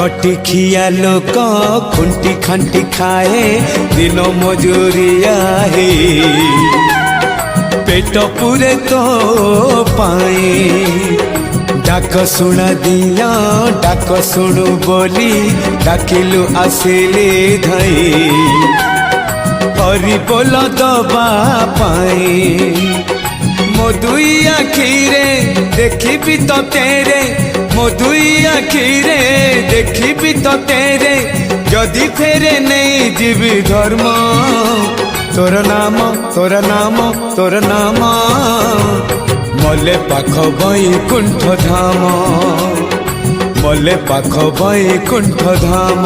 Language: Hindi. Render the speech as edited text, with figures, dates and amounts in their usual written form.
खटी खिया लोक खुंटी खांटी खाए दिन मजूरिया हे पेट पूरे तो पाए डाक शुणा दिया डाक शुणु बोली डाकिलु आसिले धाई हरि बोल दबा पाए मो दुई आखिरे देखी तो तेरे मो दुई आखिरे देखी तो तेरे जदि फेरे नहीं जीवी धर्म तोर नाम तोर नाम तोर नाम मले पाख बैकुंठ धाम मले पाख बैकुंठ धाम।